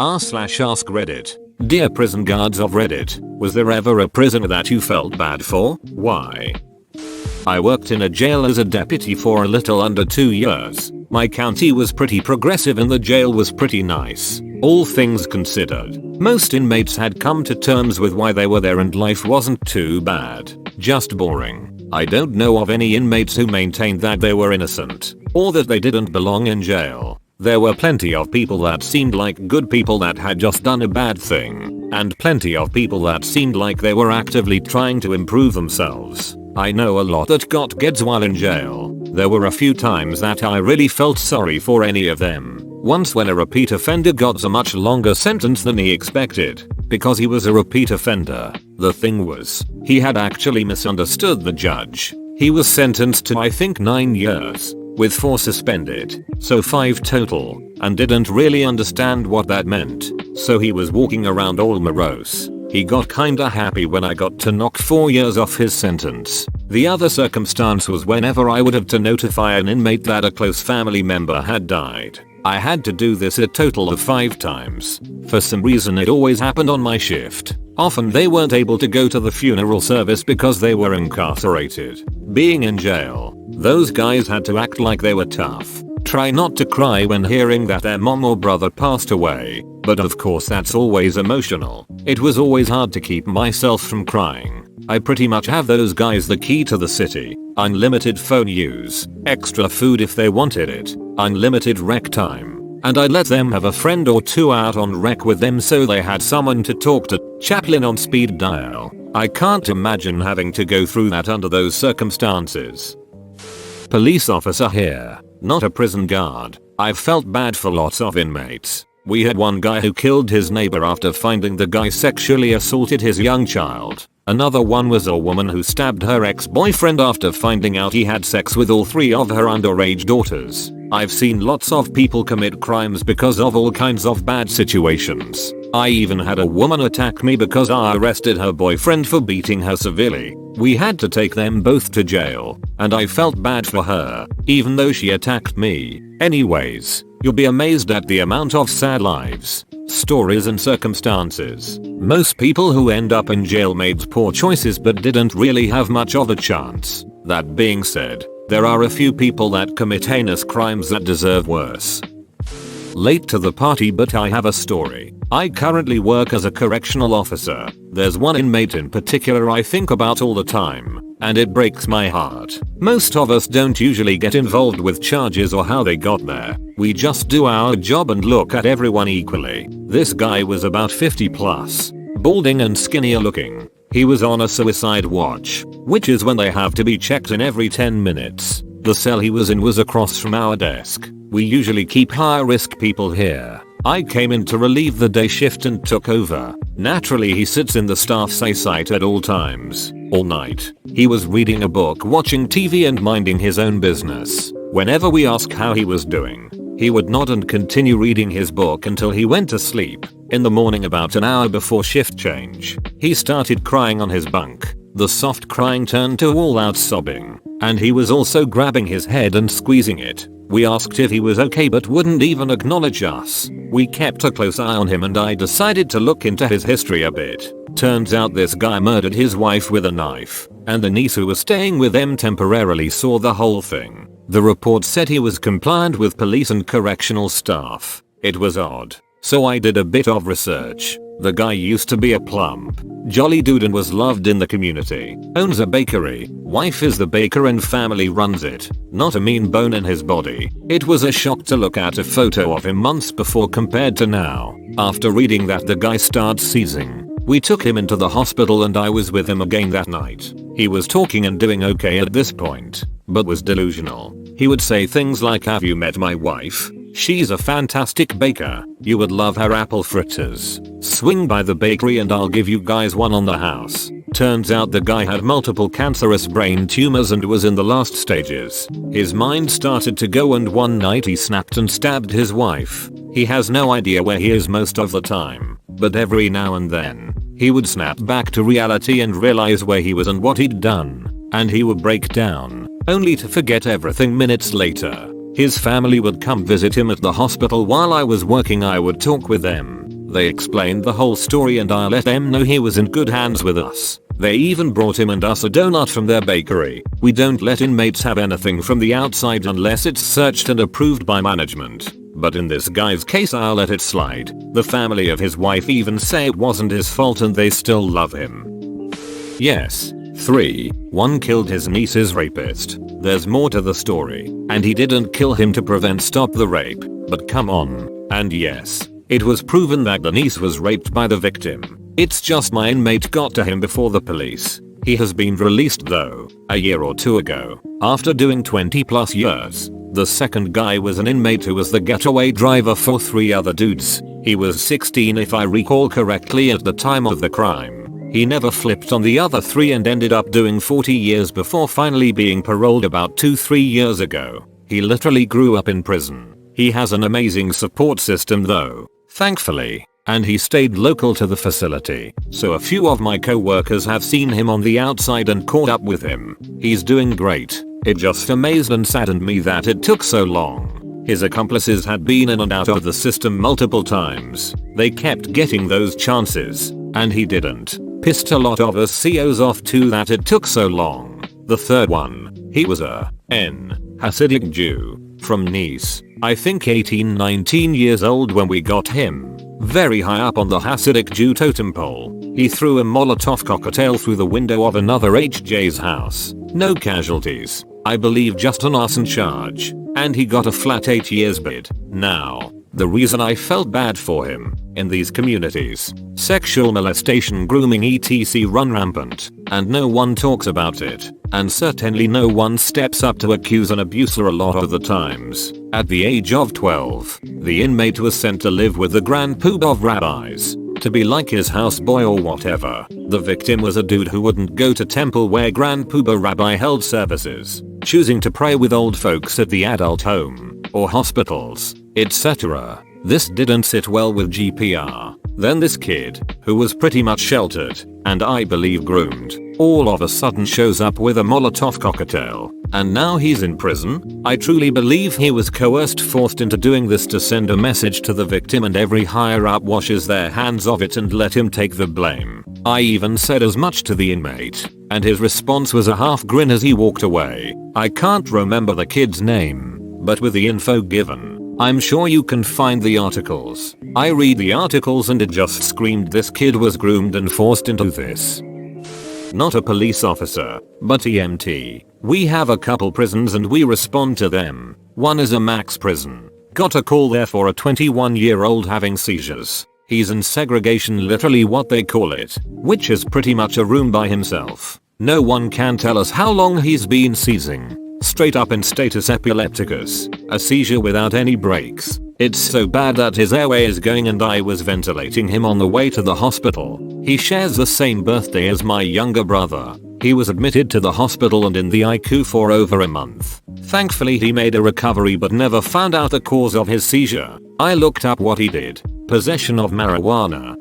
r/AskReddit. Dear prison guards of Reddit, was there ever a prisoner that you felt bad for? Why? I worked in a jail as a deputy for a little under 2 years. My county was pretty progressive and the jail was pretty nice, all things considered. Most inmates had come to terms with why they were there and life wasn't too bad, just boring. I don't know of any inmates who maintained that they were innocent, or that they didn't belong in jail. There were plenty of people that seemed like good people that had just done a bad thing, and plenty of people that seemed like they were actively trying to improve themselves. I know a lot that got gets while in jail. There were a few times that I really felt sorry for any of them. Once when a repeat offender got a much longer sentence than he expected, because he was a repeat offender. The thing was, he had actually misunderstood the judge. He was sentenced to I think 9 years, with 4 suspended, so 5 total, and didn't really understand what that meant, so he was walking around all morose. He got kinda happy when I got to knock 4 years off his sentence. The other circumstance was whenever I would have to notify an inmate that a close family member had died. I had to do this a total of 5 times. For some reason it always happened on my shift. Often they weren't able to go to the funeral service because they were incarcerated. Being in jail, those guys had to act like they were tough. Try not to cry when hearing that their mom or brother passed away, but of course that's always emotional. It was always hard to keep myself from crying. I pretty much have those guys the key to the city, unlimited phone use, extra food if they wanted it, unlimited rec time, and I'd let them have a friend or 2 out on rec with them so they had someone to talk to. Chaplain on speed dial. I can't imagine having to go through that under those circumstances. Police officer here, not a prison guard. I've felt bad for lots of inmates. We had one guy who killed his neighbor after finding the guy sexually assaulted his young child. Another one was a woman who stabbed her ex-boyfriend after finding out he had sex with all 3 of her underage daughters. I've seen lots of people commit crimes because of all kinds of bad situations. I even had a woman attack me because I arrested her boyfriend for beating her severely. We had to take them both to jail, and I felt bad for her, even though she attacked me. Anyways, you'll be amazed at the amount of sad lives, stories and circumstances. Most people who end up in jail made poor choices but didn't really have much of a chance. That being said, there are a few people that commit heinous crimes that deserve worse. Late to the party but I have a story. I currently work as a correctional officer. There's one inmate in particular I think about all the time, and it breaks my heart. Most of us don't usually get involved with charges or how they got there. We just do our job and look at everyone equally. This guy was about 50 plus, balding and skinnier looking. He was on a suicide watch, which is when they have to be checked in every 10 minutes. The cell he was in was across from our desk. We usually keep high risk people here. I came in to relieve the day shift and took over. Naturally he sits in the staff site at all times, all night. He was reading a book, watching TV and minding his own business. Whenever we asked how he was doing, he would nod and continue reading his book until he went to sleep. In the morning about an hour before shift change, he started crying on his bunk. The soft crying turned to all out sobbing, and he was also grabbing his head and squeezing it. We asked if he was okay but wouldn't even acknowledge us. We kept a close eye on him and I decided to look into his history a bit. Turns out this guy murdered his wife with a knife, and the niece who was staying with them temporarily saw the whole thing. The report said he was compliant with police and correctional staff. It was odd, so I did a bit of research. The guy used to be a plump, jolly dude and was loved in the community. Owns a bakery, wife is the baker and family runs it. Not a mean bone in his body. It was a shock to look at a photo of him months before compared to now. After reading that the guy starts seizing, we took him into the hospital and I was with him again that night. He was talking and doing okay at this point, but was delusional. He would say things like, "Have you met my wife? She's a fantastic baker. You would love her apple fritters. Swing by the bakery and I'll give you guys one on the house." Turns out the guy had multiple cancerous brain tumors and was in the last stages. His mind started to go and one night he snapped and stabbed his wife. He has no idea where he is most of the time, but every now and then, he would snap back to reality and realize where he was and what he'd done, and he would break down, only to forget everything minutes later. His family would come visit him at the hospital while I was working. I would talk with them, They explained the whole story and I let them know he was in good hands with us. They even brought him and us a donut from their bakery. We don't let inmates have anything from the outside unless it's searched and approved by management. But in this guy's case I'll let it slide. The family of his wife even say it wasn't his fault and they still love him. Yes. 3. One killed his niece's rapist. There's more to the story. And he didn't kill him to stop the rape. But come on. And yes, it was proven that the niece was raped by the victim. It's just my inmate got to him before the police. He has been released though, a year or two ago, after doing 20+ years. The second guy was an inmate who was the getaway driver for 3 other dudes. He was 16 if I recall correctly at the time of the crime. He never flipped on the other 3 and ended up doing 40 years before finally being paroled about 2-3 years ago. He literally grew up in prison. He has an amazing support system though, thankfully. And he stayed local to the facility, so a few of my co-workers have seen him on the outside and caught up with him. He's doing great. It just amazed and saddened me that it took so long. His accomplices had been in and out of the system multiple times. They kept getting those chances, and he didn't. Pissed a lot of us COs off too that it took so long. The third one, he was a Hasidic Jew from Nice. I think 18-19 years old when we got him. Very high up on the Hasidic Jew totem pole. He threw a Molotov cocktail through the window of another HJ's house. No casualties. I believe just an arson charge. And he got a flat 8 years bid. Now, the reason I felt bad for him, in these communities, sexual molestation, grooming etc. run rampant, and no one talks about it, and certainly no one steps up to accuse an abuser a lot of the times. At the age of 12, the inmate was sent to live with the grand poobah of rabbis, to be like his houseboy or whatever. The victim was a dude who wouldn't go to temple where grand poobah rabbi held services, choosing to pray with old folks at the adult home, or hospitals, etc. This didn't sit well with GPR. Then this kid, who was pretty much sheltered, and I believe groomed, all of a sudden shows up with a Molotov cocktail, and now he's in prison. I truly believe he was forced into doing this to send a message to the victim, and every higher up washes their hands of it and let him take the blame. I even said as much to the inmate, and his response was a half grin as he walked away. I can't remember the kid's name, but with the info given, I'm sure you can find the articles. I read the articles and it just screamed this kid was groomed and forced into this. Not a police officer, but EMT. We have a couple prisons and we respond to them. One is a max prison. Got a call there for a 21-year-old having seizures. He's in segregation, literally what they call it, which is pretty much a room by himself. No one can tell us how long he's been seizing. Straight up in status epilepticus, a seizure without any breaks. It's so bad that his airway is going and I was ventilating him on the way to the hospital. He shares the same birthday as my younger brother. He was admitted to the hospital and in the ICU for over a month. Thankfully he made a recovery but never found out the cause of his seizure. I looked up what he did. Possession of marijuana.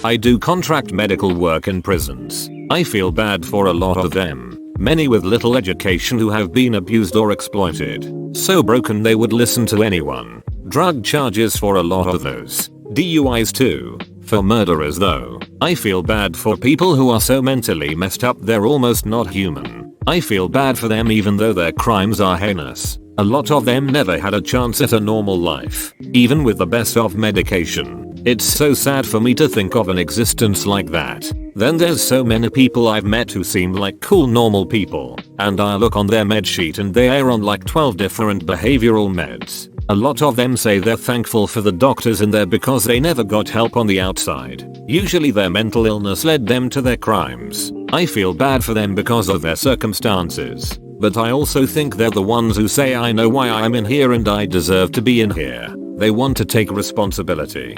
I do contract medical work in prisons. I feel bad for a lot of them. Many with little education who have been abused or exploited. So broken they would listen to anyone. Drug charges for a lot of those. DUIs too. For murderers though, I feel bad for people who are so mentally messed up they're almost not human. I feel bad for them even though their crimes are heinous. A lot of them never had a chance at a normal life, even with the best of medication. It's so sad for me to think of an existence like that. Then there's so many people I've met who seem like cool normal people, and I look on their med sheet and they are on like 12 different behavioral meds. A lot of them say they're thankful for the doctors in there because they never got help on the outside. Usually their mental illness led them to their crimes. I feel bad for them because of their circumstances. But I also think they're the ones who say I know why I'm in here and I deserve to be in here. They want to take responsibility.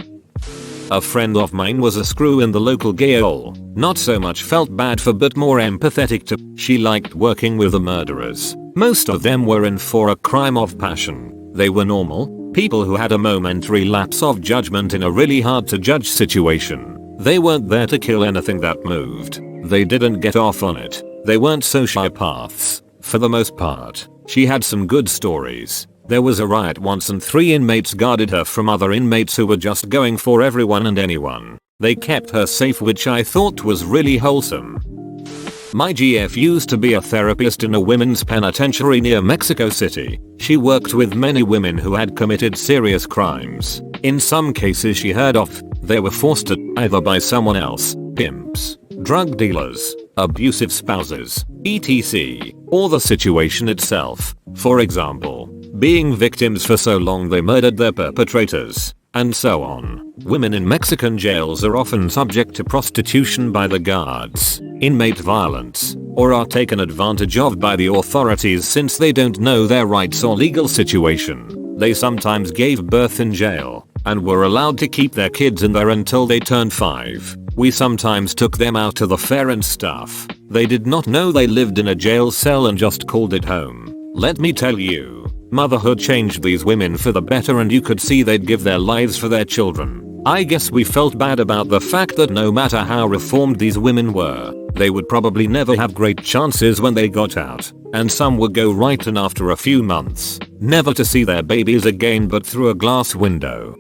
A friend of mine was a screw in the local gay hole. Not so much felt bad for but more empathetic to. She liked working with the murderers. Most of them were in for a crime of passion. They were normal people who had a momentary lapse of judgment in a really hard to judge situation. They weren't there to kill anything that moved. They didn't get off on it. They weren't sociopaths. For the most part, she had some good stories. There was a riot once and 3 inmates guarded her from other inmates who were just going for everyone and anyone. They kept her safe, which I thought was really wholesome. My GF used to be a therapist in a women's penitentiary near Mexico City. She worked with many women who had committed serious crimes. In some cases she heard of, they were forced to either by someone else, pimps, drug dealers, abusive spouses, etc., or the situation itself. For example, being victims for so long they murdered their perpetrators, and so on. Women in Mexican jails are often subject to prostitution by the guards, inmate violence, or are taken advantage of by the authorities since they don't know their rights or legal situation. They sometimes gave birth in jail, and were allowed to keep their kids in there until they turned 5. We sometimes took them out to the fair and stuff. They did not know they lived in a jail cell and just called it home. Let me tell you, motherhood changed these women for the better, and you could see they'd give their lives for their children. I guess we felt bad about the fact that no matter how reformed these women were, they would probably never have great chances when they got out, and some would go right in after a few months, never to see their babies again but through a glass window.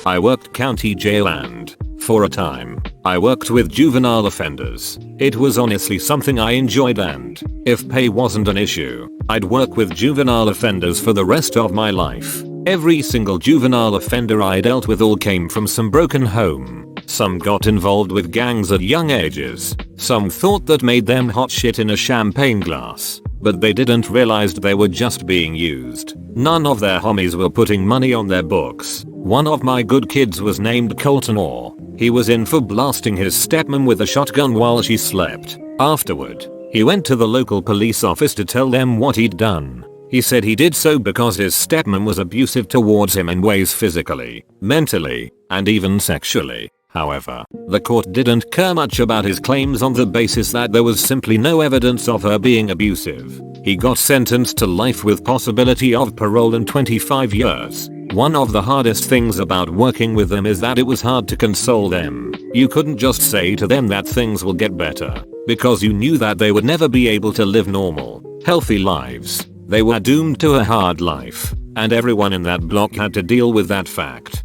I worked county jail and, for a time, I worked with juvenile offenders. It was honestly something I enjoyed, and if pay wasn't an issue, I'd work with juvenile offenders for the rest of my life. Every single juvenile offender I dealt with all came from some broken home. Some got involved with gangs at young ages. Some thought that made them hot shit in a champagne glass, but they didn't realize they were just being used. None of their homies were putting money on their books. One of my good kids was named Colton Orr. He was in for blasting his stepmom with a shotgun while she slept. Afterward, he went to the local police office to tell them what he'd done. He said he did so because his stepmom was abusive towards him in ways physically, mentally, and even sexually. However, the court didn't care much about his claims on the basis that there was simply no evidence of her being abusive. He got sentenced to life with possibility of parole and 25 years. One of the hardest things about working with them is that it was hard to console them. You couldn't just say to them that things will get better, because you knew that they would never be able to live normal, healthy lives. They were doomed to a hard life, and everyone in that block had to deal with that fact.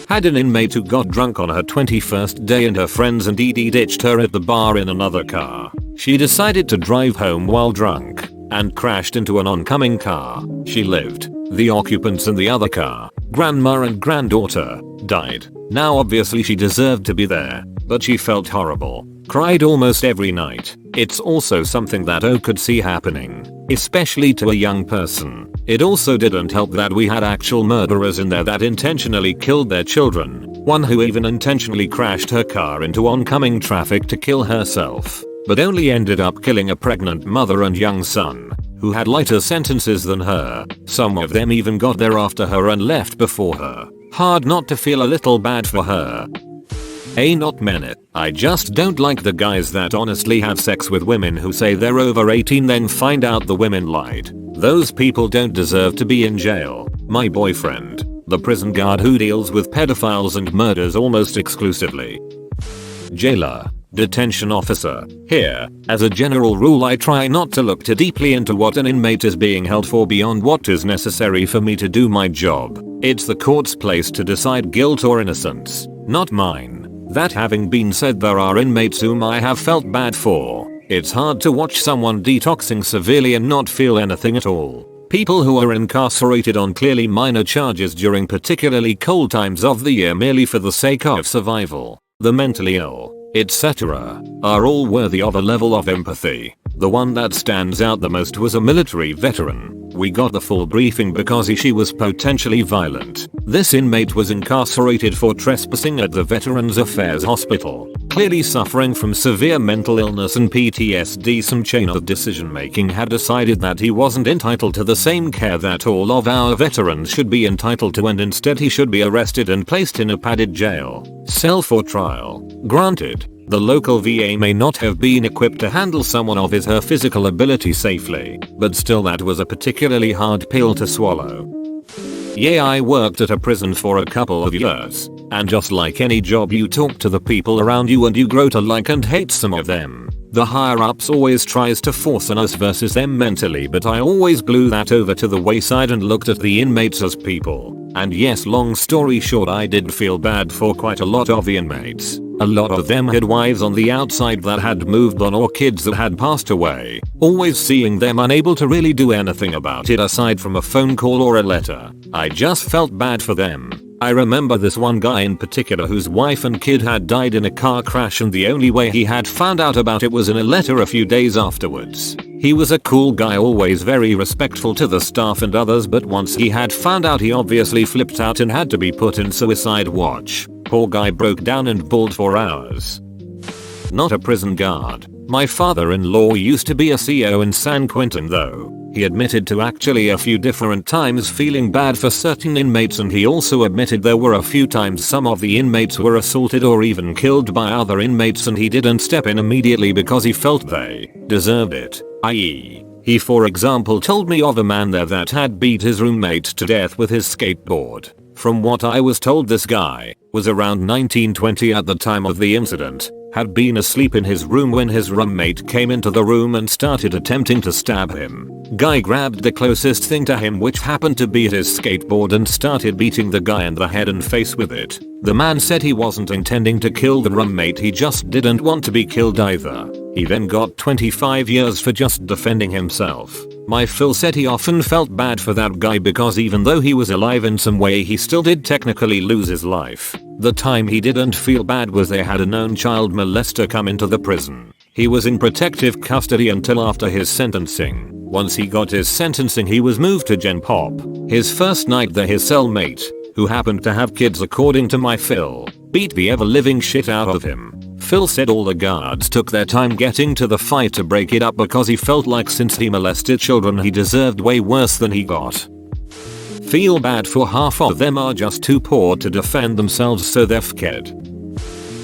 Had an inmate who got drunk on her 21st day and her friends and ditched her at the bar in another car. She decided to drive home while drunk and crashed into an oncoming car. She lived. The occupants in the other car, grandma and granddaughter, died. Now obviously she deserved to be there, but she felt horrible. Cried almost every night. It's also something that O could see happening, especially to a young person. It also didn't help that we had actual murderers in there that intentionally killed their children. One who even intentionally crashed her car into oncoming traffic to kill herself, but only ended up killing a pregnant mother and young son, who had lighter sentences than her. Some of them even got there after her and left before her. Hard not to feel a little bad for her. Not many. I just don't like the guys that honestly have sex with women who say they're over 18 then find out the women lied. Those people don't deserve to be in jail. My boyfriend, the prison guard who deals with pedophiles and murders almost exclusively. Jailer. Detention officer. Here, as a general rule I try not to look too deeply into what an inmate is being held for beyond what is necessary for me to do my job. It's the court's place to decide guilt or innocence, not mine. That having been said, there are inmates whom I have felt bad for. It's hard to watch someone detoxing severely and not feel anything at all. People who are incarcerated on clearly minor charges during particularly cold times of the year merely for the sake of survival, the mentally ill, etc., are all worthy of a level of empathy. The one that stands out the most was a military veteran. We got the full briefing because she was potentially violent. This inmate was incarcerated for trespassing at the Veterans Affairs Hospital, clearly suffering from severe mental illness and PTSD. Some chain of decision making had decided that he wasn't entitled to the same care that all of our veterans should be entitled to, and instead he should be arrested and placed in a padded jail cell for trial. Granted, the local VA may not have been equipped to handle someone of his or her physical ability safely, but still that was a particularly hard pill to swallow. Yeah, I worked at a prison for a couple of years, and just like any job you talk to the people around you and you grow to like and hate some of them. The higher ups always tries to force an us versus them mentally, but I always blew that over to the wayside and looked at the inmates as people. And yes, long story short, I did feel bad for quite a lot of the inmates. A lot of them had wives on the outside that had moved on or kids that had passed away. Always seeing them unable to really do anything about it aside from a phone call or a letter. I just felt bad for them. I remember this one guy in particular whose wife and kid had died in a car crash, and the only way he had found out about it was in a letter a few days afterwards. He was a cool guy, always very respectful to the staff and others, but once he had found out he obviously flipped out and had to be put in suicide watch. Poor guy broke down and bawled for hours. Not a prison guard. My father-in-law used to be a CO in San Quentin though. He admitted to actually a few different times feeling bad for certain inmates, and he also admitted there were a few times some of the inmates were assaulted or even killed by other inmates and he didn't step in immediately because he felt they deserved it. I.e., he for example told me of a man there that had beat his roommate to death with his skateboard. From what I was told, this guy was around 19-20 at the time of the incident, had been asleep in his room when his roommate came into the room and started attempting to stab him. Guy grabbed the closest thing to him, which happened to be his skateboard, and started beating the guy in the head and face with it. The man said he wasn't intending to kill the roommate, he just didn't want to be killed either. He then got 25 years for just defending himself. My Phil said he often felt bad for that guy because even though he was alive in some way, he still did technically lose his life. The time he didn't feel bad was they had a known child molester come into the prison. He was in protective custody until after his sentencing. Once he got his sentencing, he was moved to Gen Pop. His first night there, his cellmate, who happened to have kids according to my Phil, beat the ever-living shit out of him. Phil said all the guards took their time getting to the fight to break it up because he felt like since he molested children he deserved way worse than he got. Feel bad for half of them are just too poor to defend themselves, so they're scared.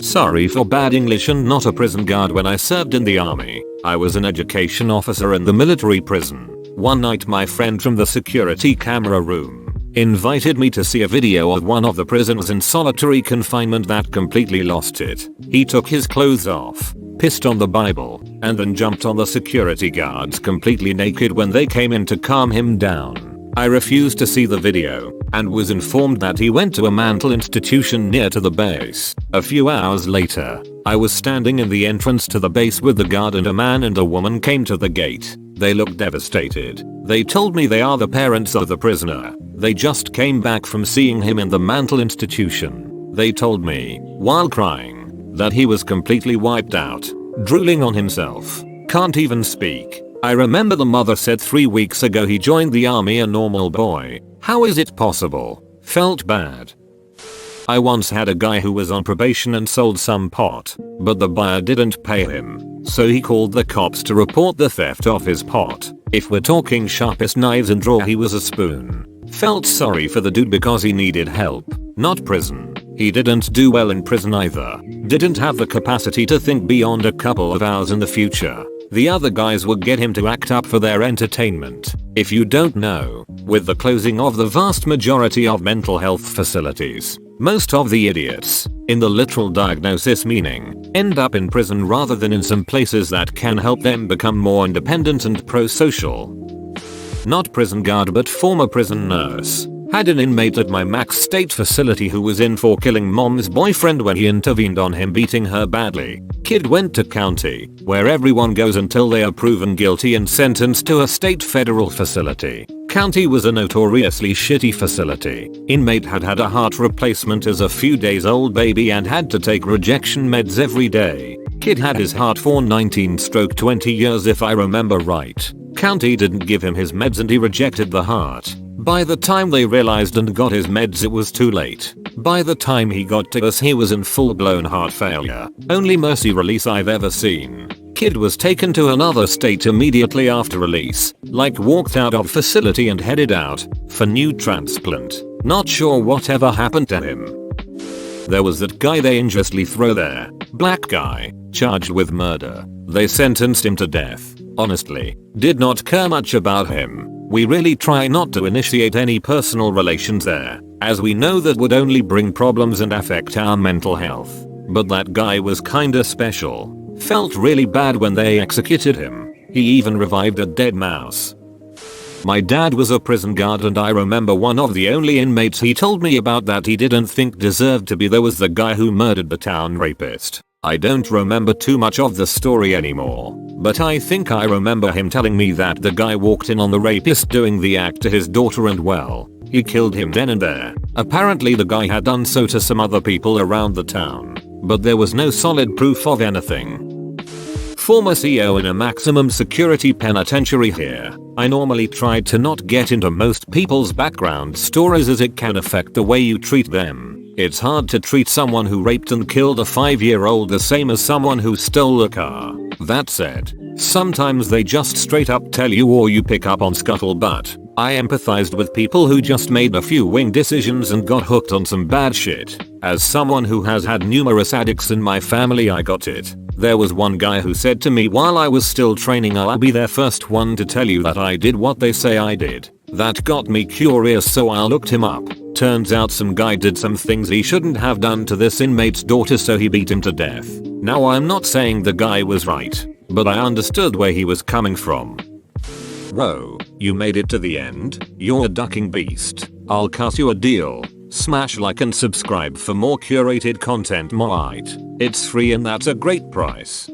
Sorry for bad English and not a prison guard. When I served in the army, I was an education officer in the military prison. One night my friend from the security camera room invited me to see a video of one of the prisoners in solitary confinement that completely lost it. He took his clothes off, pissed on the Bible, and then jumped on the security guards completely naked when they came in to calm him down. I refused to see the video and was informed that he went to a mental institution near to the base. A few hours later, I was standing in the entrance to the base with the guard, and a man and a woman came to the gate. They looked devastated. They told me they are the parents of the prisoner. They just came back from seeing him in the mental institution. They told me, while crying, that he was completely wiped out, drooling on himself, can't even speak. I remember the mother said 3 weeks ago he joined the army, a normal boy. How is it possible? Felt bad. I once had a guy who was on probation and sold some pot, but the buyer didn't pay him, so he called the cops to report the theft of his pot. If we're talking sharpest knives and drawer, he was a spoon. Felt sorry for the dude because he needed help, not prison. He didn't do well in prison either. Didn't have the capacity to think beyond a couple of hours in the future. The other guys would get him to act up for their entertainment. If you don't know, with the closing of the vast majority of mental health facilities, most of the idiots, in the literal diagnosis meaning, end up in prison rather than in some places that can help them become more independent and pro-social. Not prison guard but former prison nurse. Had an inmate at my max state facility who was in for killing mom's boyfriend when he intervened on him beating her badly. Kid went to county, where everyone goes until they are proven guilty and sentenced to a state federal facility. County was a notoriously shitty facility. Inmate had had a heart replacement as a few days old baby and had to take rejection meds every day. Kid had his heart for 19-20 years if I remember right. County didn't give him his meds and he rejected the heart. By the time they realized and got his meds, it was too late. By the time he got to us, he was in full-blown heart failure. Only mercy release I've ever seen. Kid was taken to another state immediately after release, like walked out of facility and headed out for new transplant. Not sure whatever happened to him. There was that guy they unjustly throw there. Black guy, charged with murder. They sentenced him to death. Honestly, did not care much about him. We really try not to initiate any personal relations there, as we know that would only bring problems and affect our mental health. But that guy was kinda special. Felt really bad when they executed him. He even revived a dead mouse. My dad was a prison guard and I remember one of the only inmates he told me about that he didn't think deserved to be there was the guy who murdered the town rapist. I don't remember too much of the story anymore, but I think I remember him telling me that the guy walked in on the rapist doing the act to his daughter and well, he killed him then and there. Apparently the guy had done so to some other people around the town, but there was no solid proof of anything. Former CO in a maximum security penitentiary here. I normally try to not get into most people's background stories as it can affect the way you treat them. It's hard to treat someone who raped and killed a 5-year-old the same as someone who stole a car. That said, sometimes they just straight up tell you or you pick up on scuttlebutt. I empathized with people who just made a few wing decisions and got hooked on some bad shit. As someone who has had numerous addicts in my family, I got it. There was one guy who said to me while I was still training, "I'll be their first one to tell you that I did what they say I did." That got me curious, so I looked him up. Turns out some guy did some things he shouldn't have done to this inmate's daughter, so he beat him to death. Now I'm not saying the guy was right, but I understood where he was coming from. Bro, you made it to the end. You're a ducking beast. I'll cut you a deal. Smash like and subscribe for more curated content. It's free and that's a great price.